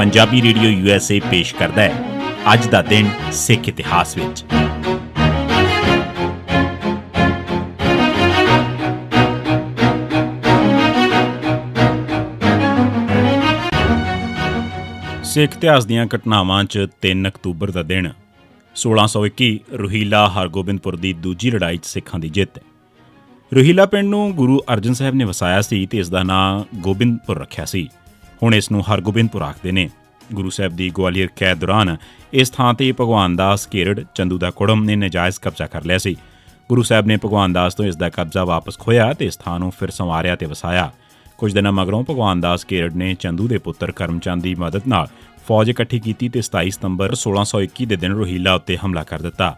Punjabi radio USA ਪੇਸ਼ ਕਰਦਾ ਹੈ ਅੱਜ ਦਾ ਦਿਨ ਸਿੱਖ ਇਤਿਹਾਸ ਵਿੱਚ। ਸਿੱਖ ਇਤਿਹਾਸ ਦੀਆਂ ਘਟਨਾਵਾਂ 'ਚ 3 ਅਕਤੂਬਰ ਦਾ ਦਿਨ 1621 ਰੋਹੀਲਾ ਹਰਗੋਬਿੰਦਪੁਰ ਦੀ ਦੂਜੀ ਲੜਾਈ 'ਚ ਸਿੱਖਾਂ ਦੀ ਜਿੱਤ। ਰੋਹੀਲਾ ਪਿੰਡ ਨੂੰ ਗੁਰੂ ਅਰਜਨ ਸਾਹਿਬ ਨੇ ਵਸਾਇਆ ਸੀ ਤੇ ਇਸ ਦਾ ਨਾਂ ਗੋਬਿੰਦਪੁਰ ਰੱਖਿਆ ਸੀ। ਹੁਣ ਇਸ ਨੂੰ ਹਰਗੋਬਿੰਦਪੁਰ ਆਖਦੇ ਨੇ। ਗੁਰੂ ਸਾਹਿਬ ਦੀ ਗਵਾਲੀਅਰ ਕੈਦ ਦੌਰਾਨ ਇਸ ਥਾਂ ਤੇ ਭਗਵਾਨ ਦਾਸ ਘੇਰੜ ਚੰਦੂ ਦਾ ਕੁੜਮ ਨੇ ਨਜਾਇਜ਼ ਕਬਜ਼ਾ ਕਰ ਲਿਆ ਸੀ। ਗੁਰੂ ਸਾਹਿਬ ਨੇ ਭਗਵਾਨ ਦਾਸ ਤੋਂ ਇਸ ਦਾ ਕਬਜ਼ਾ ਵਾਪਸ ਖੋਹਿਆ ਤੇ ਇਸ ਥਾਂ ਨੂੰ ਫਿਰ ਸੰਵਾਰਿਆ ਤੇ ਵਸਾਇਆ। ਕੁਝ ਦਿਨਾਂ ਮਗਰੋਂ ਭਗਵਾਨ ਦਾਸ ਘੇਰੜ ਨੇ ਚੰਦੂ ਦੇ ਪੁੱਤਰ ਕਰਮਚੰਦ ਦੀ ਮਦਦ ਨਾਲ ਫੌਜ ਇਕੱਠੀ ਕੀਤੀ ਤੇ 27 ਸਤੰਬਰ 1621 ਦੇ ਦਿਨ ਰੋਹੀਲਾ ਉੱਤੇ ਹਮਲਾ ਕਰ ਦਿੱਤਾ।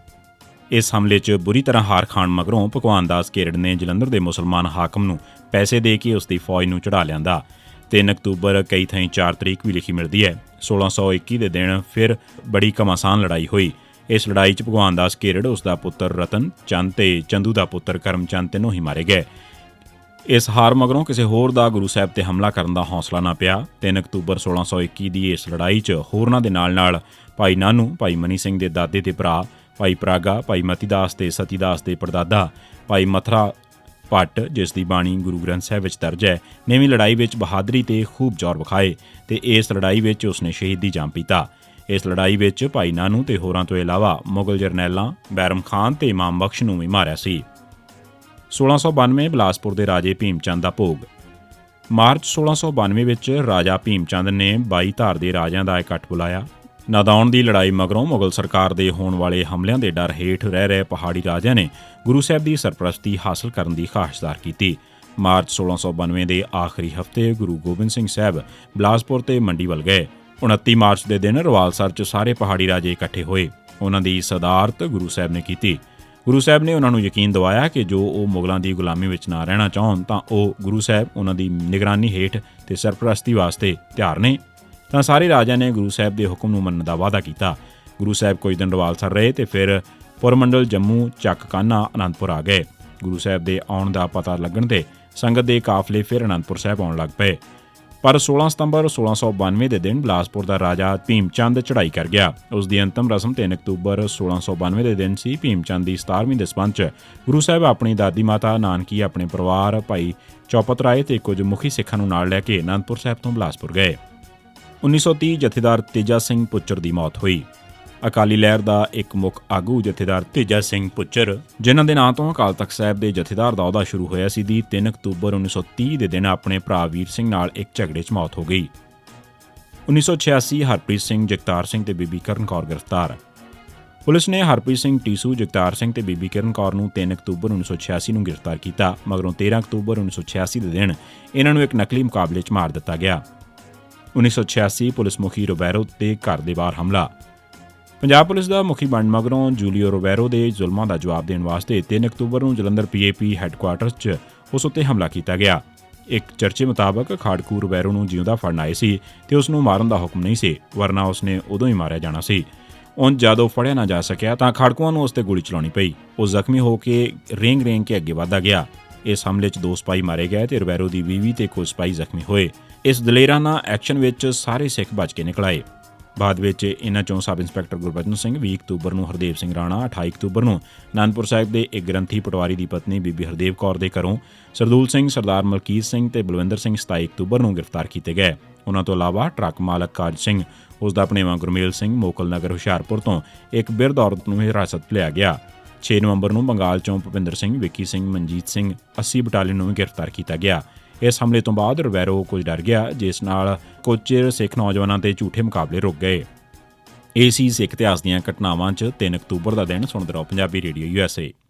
ਇਸ ਹਮਲੇ 'ਚ ਬੁਰੀ ਤਰ੍ਹਾਂ ਹਾਰ ਖਾਣ ਮਗਰੋਂ ਭਗਵਾਨ ਦਾਸ ਘੇਰੜ ਨੇ ਜਲੰਧਰ ਦੇ ਮੁਸਲਮਾਨ ਹਾਕਮ ਨੂੰ ਪੈਸੇ ਦੇ ਕੇ ਉਸ ਦੀ ਫੌਜ ਨੂੰ ਚੜ੍ਹਾ ਲਿਆਂਦਾ। 3 ਅਕਤੂਬਰ ਕਈ ਥਾਈਂ 4 ਤਰੀਕ ਵੀ ਲਿਖੀ ਮਿਲਦੀ ਹੈ। 1621 ਦੇ ਦਿਨ ਫਿਰ ਬੜੀ ਘਮਾਸਾਨ ਲੜਾਈ ਹੋਈ। ਇਸ ਲੜਾਈ 'ਚ ਭਗਵਾਨ ਦਾਸ ਘੇਰੜ, ਉਸ ਦਾ ਪੁੱਤਰ ਰਤਨ ਚੰਦ ਤੇ ਚੰਦੂ ਦਾ ਪੁੱਤਰ ਕਰਮਚੰਦ ਤਿੰਨੋਂ ਹੀ ਮਾਰੇ ਗਏ। ਇਸ ਹਾਰ ਮਗਰੋਂ ਕਿਸੇ ਹੋਰ ਦਾ ਗੁਰੂ ਸਾਹਿਬ ਤੇ ਹਮਲਾ ਕਰਨ ਦਾ ਹੌਸਲਾ ਨਾ ਪਿਆ। 3 ਅਕਤੂਬਰ 1621 ਦੀ ਇਸ ਲੜਾਈ 'ਚ ਹੋਰਨਾਂ ਦੇ ਨਾਲ ਭਾਈ ਨਾਨੂ, ਭਾਈ ਮਨੀ ਸਿੰਘ ਦੇ ਦਾਦੇ ਤੇ ਭਰਾ, ਭਾਈ ਪਰਾਗਾ, ਭਾਈ ਮਤੀਦਾਸ ਤੇ ਸਤੀਦਾਸ ਦੇ ਪੜਦਾਦਾ, ਭਾਈ ਮਥਰਾ ਭੱਟ, ਜਿਸ ਦੀ ਬਾਣੀ ਗੁਰੂ ਗ੍ਰੰਥ ਸਾਹਿਬ ਵਿੱਚ ਦਰਜ ਹੈ, ਨੇ ਵੀ ਲੜਾਈ ਵਿੱਚ ਬਹਾਦਰੀ ਤੇ ਖੂਬ ਜ਼ੋਰ ਵਿਖਾਏ ਤੇ ਇਸ ਲੜਾਈ ਵਿੱਚ ਉਸਨੇ ਸ਼ਹੀਦੀ ਜਾਮ ਪੀਤਾ। ਇਸ ਲੜਾਈ ਵਿੱਚ ਭਾਈ ਨਾਨੂ ਤੇ ਹੋਰਾਂ ਤੋਂ ਇਲਾਵਾ ਮੁਗਲ ਜਰਨੈਲਾਂ ਬੈਰਮ ਖਾਨ ਤੇ ਇਮਾਮ ਬਖਸ਼ ਨੂੰ ਵੀ ਮਾਰਿਆ ਸੀ। 1692 ਬਿਲਾਸਪੁਰ ਦੇ ਰਾਜੇ ਭੀਮ ਚੰਦ ਦਾ ਭੋਗ। ਮਾਰਚ 1692 ਵਿੱਚ ਰਾਜਾ ਭੀਮ ਚੰਦ ਨੇ 22 ਧਾਰ ਦੇ ਰਾਜਿਆਂ ਦਾ ਇਕੱਠ ਬੁਲਾਇਆ। ਨਾਦੌਣ ਦੀ ਲੜਾਈ ਮਗਰੋਂ ਮੁਗਲ ਸਰਕਾਰ ਦੇ ਹੋਣ ਵਾਲੇ ਹਮਲਿਆਂ ਦੇ ਡਰ ਹੇਠ ਰਹਿ ਰਹੇ ਪਹਾੜੀ ਰਾਜਿਆਂ ਨੇ ਗੁਰੂ ਸਾਹਿਬ ਦੀ ਸਰਪ੍ਰਸਤੀ ਹਾਸਲ ਕਰਨ ਦੀ ਖਾਹਿਸ਼ ਜ਼ਾਹਰ ਕੀਤੀ। ਮਾਰਚ 1692 ਦੇ ਆਖਰੀ ਹਫ਼ਤੇ ਗੁਰੂ ਗੋਬਿੰਦ ਸਿੰਘ ਸਾਹਿਬ ਬਿਲਾਸਪੁਰ ਤੇ ਮੰਡੀ ਵੱਲ ਗਏ। 29 ਮਾਰਚ ਦੇ ਦਿਨ ਰਵਾਲਸਰ 'ਚ ਸਾਰੇ ਪਹਾੜੀ ਰਾਜੇ ਇਕੱਠੇ ਹੋਏ। ਉਹਨਾਂ ਦੀ ਸਦਾਰਤ ਗੁਰੂ ਸਾਹਿਬ ਨੇ ਕੀਤੀ। ਗੁਰੂ ਸਾਹਿਬ ਨੇ ਉਹਨਾਂ ਨੂੰ ਯਕੀਨ ਦਿਵਾਇਆ ਕਿ ਜੋ ਉਹ ਮੁਗਲਾਂ ਦੀ ਗੁਲਾਮੀ ਵਿੱਚ ਨਾ ਰਹਿਣਾ ਚਾਹੁਣ ਤਾਂ ਉਹ ਗੁਰੂ ਸਾਹਿਬ ਉਹਨਾਂ ਦੀ ਨਿਗਰਾਨੀ ਹੇਠ ਤੇ ਸਰਪ੍ਰਸਤੀ ਵਾਸਤੇ ਤਿਆਰ ਨੇ। ਤਾਂ ਸਾਰੇ ਰਾਜਿਆਂ ਨੇ ਗੁਰੂ ਸਾਹਿਬ ਦੇ ਹੁਕਮ ਨੂੰ ਮੰਨਣ ਦਾ ਵਾਅਦਾ ਕੀਤਾ। ਗੁਰੂ ਸਾਹਿਬ ਕੁਝ ਦਿਨ ਰਵਾਲਸਰ ਰਹੇ ਤੇ ਫਿਰ ਪੁਰਮੰਡਲ, ਜੰਮੂ, ਚੱਕ ਕਾਨਾ, ਅਨੰਦਪੁਰ ਆ ਗਏ। ਗੁਰੂ ਸਾਹਿਬ ਦੇ ਆਉਣ ਦਾ ਪਤਾ ਲੱਗਣ ਤੇ ਸੰਗਤ ਦੇ ਕਾਫਲੇ ਫਿਰ ਅਨੰਦਪੁਰ ਸਾਹਿਬ ਆਉਣ ਲੱਗ ਪਏ। ਪਰ 16 ਸਤੰਬਰ 1692 ਦੇ ਦਿਨ ਬਿਲਾਸਪੁਰ ਦਾ ਰਾਜਾ ਭੀਮ ਚੰਦ ਚੜ੍ਹਾਈ ਕਰ ਗਿਆ। ਉਸ ਦੀ ਅੰਤਮ ਰਸਮ 3 ਅਕਤੂਬਰ 1692 ਦੇ ਦਿਨ ਸੀ। ਭੀਮ ਚੰਦ ਦੀ 17ਵੀਂ ਦੇ ਸੰਬੰਧ 'ਚ ਗੁਰੂ ਸਾਹਿਬ ਆਪਣੀ ਦਾਦੀ ਮਾਤਾ ਨਾਨਕੀ, ਆਪਣੇ ਪਰਿਵਾਰ, ਭਾਈ ਚੌਪਤ ਰਾਏ ਤੇ ਕੁਝ ਮੁਖੀ ਸਿੱਖਾਂ ਨੂੰ ਨਾਲ ਲੈ ਕੇ ਅਨੰਦਪੁਰ ਸਾਹਿਬ ਤੋਂ ਬਿਲਾਸਪੁਰ ਗਏ। 1930 ਜਥੇਦਾਰ ਤੇਜਾ ਸਿੰਘ ਪੁੱਚਰ ਦੀ ਮੌਤ ਹੋਈ। ਅਕਾਲੀ ਲਹਿਰ ਦਾ ਇੱਕ ਮੁੱਖ ਆਗੂ ਜਥੇਦਾਰ ਤੇਜਾ ਸਿੰਘ ਪੁੱਚਰ, ਜਿਨ੍ਹਾਂ ਦੇ ਨਾਂ ਤੋਂ ਅਕਾਲ ਤਖ਼ਤ ਸਾਹਿਬ ਦੇ ਜਥੇਦਾਰ ਦਾ ਅਹੁਦਾ ਸ਼ੁਰੂ ਹੋਇਆ ਸੀ, ਦੀ 3 ਅਕਤੂਬਰ 1930 ਦੇ ਦਿਨ ਆਪਣੇ ਭਰਾ ਵੀਰ ਸਿੰਘ ਨਾਲ ਇੱਕ ਝਗੜੇ 'ਚ ਮੌਤ ਹੋ ਗਈ। 1986 ਹਰਪ੍ਰੀਤ ਸਿੰਘ, ਜਗਤਾਰ ਸਿੰਘ ਤੇ ਬੀਬੀ ਕਰਨ ਕੌਰ ਗ੍ਰਿਫਤਾਰ। ਪੁਲਿਸ ਨੇ ਹਰਪ੍ਰੀਤ ਸਿੰਘ ਟੀਸੂ, ਜਗਤਾਰ ਸਿੰਘ ਤੇ ਬੀਬੀ ਕਰਨ ਕੌਰ ਨੂੰ 3 ਅਕਤੂਬਰ 1986 ਨੂੰ ਗ੍ਰਿਫਤਾਰ ਕੀਤਾ। ਮਗਰੋਂ 13 ਅਕਤੂਬਰ 1986 ਦੇ ਦਿਨ ਇਹਨਾਂ ਨੂੰ ਇੱਕ ਨਕਲੀ ਮੁਕਾਬਲੇ 'ਚ ਮਾਰ ਦਿੱਤਾ ਗਿਆ। 1986 ਪੁਲਿਸ ਮੁਖੀ ਰੋਬੈਰੋ ਤੇ ਘਰ ਦੇ ਬਾਹਰ ਹਮਲਾ। ਪੰਜਾਬ ਪੁਲਿਸ ਦਾ ਮੁਖੀ ਬਣਨ ਮਗਰੋਂ ਜੂਲੀਓ ਰੋਬੈਰੋ ਦੇ ਜ਼ੁਲਮਾਂ ਦਾ ਜਵਾਬ ਦੇਣ ਵਾਸਤੇ 3 ਅਕਤੂਬਰ ਨੂੰ ਜਲੰਧਰ PAP ਹੈੱਡਕੁਆਰਟਰਸ 'ਚ ਉਸ ਉੱਤੇ ਹਮਲਾ ਕੀਤਾ ਗਿਆ। ਇੱਕ ਚਰਚੇ ਮੁਤਾਬਕ ਖਾੜਕੂ ਰੋਬੈਰੋ ਨੂੰ ਜਿਉਂਦਾ ਫੜਨ ਆਏ ਸੀ ਤੇ ਉਸ ਨੂੰ ਮਾਰਨ ਦਾ ਹੁਕਮ ਨਹੀਂ ਸੀ, ਵਰਨਾ ਉਸਨੇ ਉਦੋਂ ਹੀ ਮਾਰਿਆ ਜਾਣਾ ਸੀ। ਉਂਝ ਜਦੋਂ ਫੜਿਆ ਨਾ ਜਾ ਸਕਿਆ ਤਾਂ ਖਾੜਕੂਆਂ ਨੂੰ ਉਸ ਤੇ ਗੋਲੀ ਚਲਾਉਣੀ ਪਈ। ਉਹ ਜ਼ਖਮੀ ਹੋ ਕੇ ਰੇਂਗ ਕੇ ਅੱਗੇ ਵਧਦਾ ਗਿਆ। ਇਸ ਹਮਲੇ 'ਚ 2 ਸਿਪਾਹੀ ਮਾਰੇ ਗਏ ਤੇ ਰੋਬੈਰੋ ਦੀ ਬੀਵੀ ਤੇ ਕੁਝ ਸਿਪਾਹੀ ਜ਼ਖਮੀ ਹੋਏ। ਇਸ ਦਲੇਰਾਨਾ ਐਕਸ਼ਨ ਵਿੱਚ ਸਾਰੇ ਸਿੱਖ ਬਚ ਕੇ ਨਿਕਲ ਆਏ। ਬਾਅਦ ਵਿੱਚ ਇਹਨਾਂ 'ਚੋਂ sub inspector Gurbachan Singh, 20 October ਨੂੰ ਹਰਦੇਵ ਸਿੰਘ ਰਾਣਾ, 28 ਅਕਤੂਬਰ ਨੂੰ ਅਨੰਦਪੁਰ ਸਾਹਿਬ ਦੇ ਇੱਕ ਗ੍ਰੰਥੀ ਪਟਵਾਰੀ ਦੀ ਪਤਨੀ ਬੀਬੀ ਹਰਦੇਵ ਕੌਰ ਦੇ ਘਰੋਂ ਸਰਦੂਲ ਸਿੰਘ, ਸਰਦਾਰ ਮਲਕੀਤ ਸਿੰਘ ਤੇ ਬਲਵਿੰਦਰ ਸਿੰਘ 27 ਅਕਤੂਬਰ ਨੂੰ ਗ੍ਰਿਫਤਾਰ ਕੀਤੇ ਗਏ। ਉਹਨਾਂ ਤੋਂ ਇਲਾਵਾ ਟਰੱਕ ਮਾਲਕ ਕਾਜ ਸਿੰਘ, ਉਸ ਦਾ ਭਣੇਵਾਂ ਗੁਰਮੇਲ ਸਿੰਘ, ਮੋਕਲ ਨਗਰ ਹੁਸ਼ਿਆਰਪੁਰ ਤੋਂ ਇੱਕ ਬਿਰਧ ਔਰਤ ਨੂੰ ਹਿਰਾਸਤ ਲਿਆ ਗਿਆ। 6 ਨਵੰਬਰ ਨੂੰ ਬੰਗਾਲ 'ਚੋਂ ਭੁਪਿੰਦਰ ਸਿੰਘ, ਵਿੱਕੀ ਸਿੰਘ, ਮਨਜੀਤ ਸਿੰਘ 80 ਬਟਾਲੀਅਨ ਨੂੰ ਵੀ ਗ੍ਰਿਫਤਾਰ ਕੀਤਾ ਗਿਆ। ਇਸ ਹਮਲੇ ਤੋਂ ਬਾਅਦ ਰੋਬੈਰੋ ਕੁਝ ਡਰ ਗਿਆ, ਜਿਸ ਨਾਲ ਕੁਝ ਚਿਰ ਸਿੱਖ ਨੌਜਵਾਨਾਂ ਤੇ ਝੂਠੇ ਮੁਕਾਬਲੇ ਰੁਕ ਗਏ। ਇਹ ਸੀ ਸਿੱਖ ਇਤਿਹਾਸ ਦੀਆਂ ਘਟਨਾਵਾਂ 'ਚ 3 ਅਕਤੂਬਰ ਦਾ ਦਿਨ। ਸੁਣਦੇ ਰਹੋ ਪੰਜਾਬੀ ਰੇਡੀਓ USA।